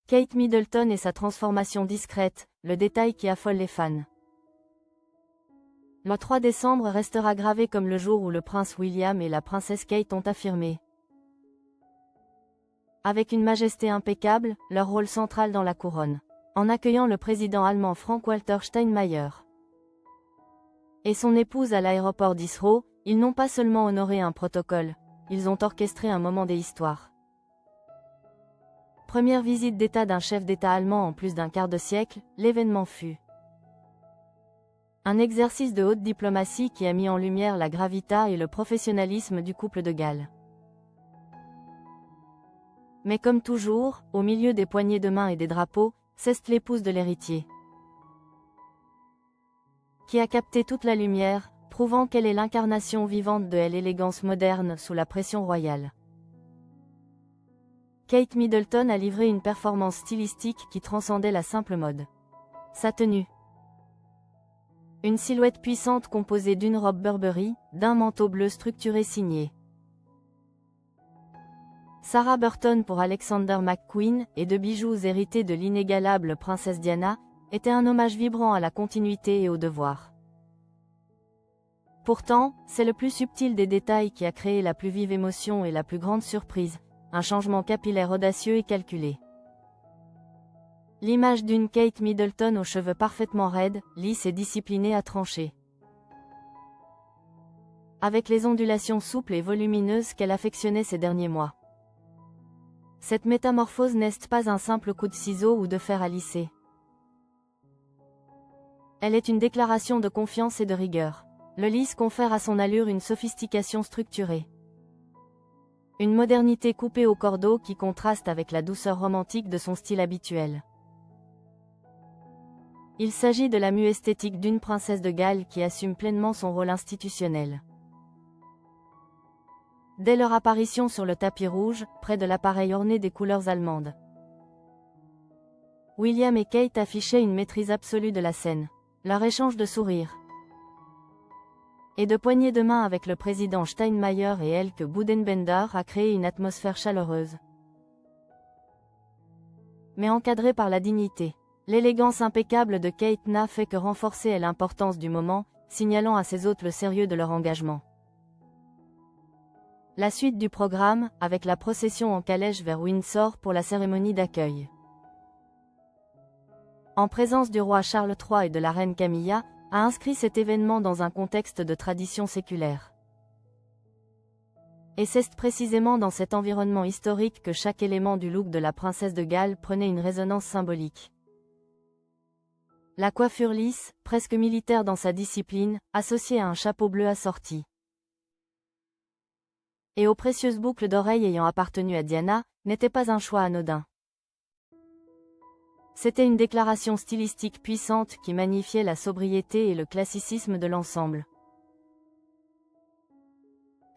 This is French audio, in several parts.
Kate Middleton et sa transformation discrète, le détail qui affole les fans. Le 3 décembre restera gravé comme le jour où le prince William et la princesse Kate ont affirmé, avec une majesté impeccable, leur rôle central dans la couronne, en accueillant le président allemand Frank-Walter Steinmeier et son épouse à l'aéroport d'Heathrow. Ils n'ont pas seulement honoré un protocole, ils ont orchestré un moment des histoires. Première visite d'État d'un chef d'État allemand en plus d'un quart de siècle, l'événement fut un exercice de haute diplomatie qui a mis en lumière la gravité et le professionnalisme du couple de Galles. Mais comme toujours, au milieu des poignées de main et des drapeaux, c'est l'épouse de l'héritier qui a capté toute la lumière, prouvant qu'elle est l'incarnation vivante de l'élégance moderne sous la pression royale. Kate Middleton a livré une performance stylistique qui transcendait la simple mode. Sa tenue. Une silhouette puissante composée d'une robe Burberry, d'un manteau bleu structuré signé Sarah Burton pour Alexander McQueen et de bijoux hérités de l'inégalable princesse Diana, était un hommage vibrant à la continuité et au devoir. Pourtant, c'est le plus subtil des détails qui a créé la plus vive émotion et la plus grande surprise, un changement capillaire audacieux et calculé. L'image d'une Kate Middleton aux cheveux parfaitement raides, lisses et disciplinés à trancher. Avec les ondulations souples et volumineuses qu'elle affectionnait ces derniers mois. Cette métamorphose n'est pas un simple coup de ciseau ou de fer à lisser. Elle est une déclaration de confiance et de rigueur. Le lisse confère à son allure une sophistication structurée. Une modernité coupée au cordeau qui contraste avec la douceur romantique de son style habituel. Il s'agit de la mue esthétique d'une princesse de Galles qui assume pleinement son rôle institutionnel. Dès leur apparition sur le tapis rouge, près de l'appareil orné des couleurs allemandes, William et Kate affichaient une maîtrise absolue de la scène. Leur échange de sourires et de poignées de main avec le président Steinmeier et Elke Budenbender a créé une atmosphère chaleureuse, mais encadrée par la dignité. L'élégance impeccable de Kate n'a fait que renforcer l'importance du moment, signalant à ses hôtes le sérieux de leur engagement. La suite du programme, avec la procession en calèche vers Windsor pour la cérémonie d'accueil. En présence du roi Charles III et de la reine Camilla, a inscrit cet événement dans un contexte de tradition séculaire. Et c'est précisément dans cet environnement historique que chaque élément du look de la princesse de Galles prenait une résonance symbolique. La coiffure lisse, presque militaire dans sa discipline, associée à un chapeau bleu assorti, et aux précieuses boucles d'oreilles ayant appartenu à Diana, n'était pas un choix anodin. C'était une déclaration stylistique puissante qui magnifiait la sobriété et le classicisme de l'ensemble.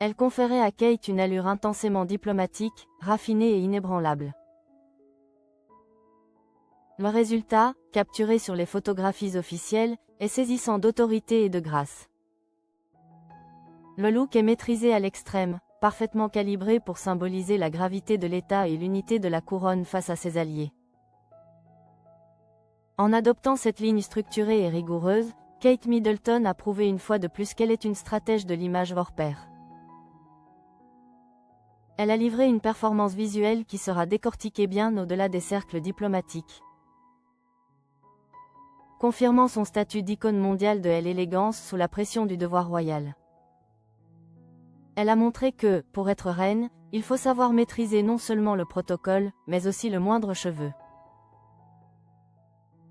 Elle conférait à Kate une allure intensément diplomatique, raffinée et inébranlable. Le résultat, capturé sur les photographies officielles, est saisissant d'autorité et de grâce. Le look est maîtrisé à l'extrême, parfaitement calibré pour symboliser la gravité de l'État et l'unité de la couronne face à ses alliés. En adoptant cette ligne structurée et rigoureuse, Kate Middleton a prouvé une fois de plus qu'elle est une stratège de l'image hors pair. Elle a livré une performance visuelle qui sera décortiquée bien au-delà des cercles diplomatiques, confirmant son statut d'icône mondiale de l'élégance sous la pression du devoir royal. Elle a montré que, pour être reine, il faut savoir maîtriser non seulement le protocole, mais aussi le moindre cheveu.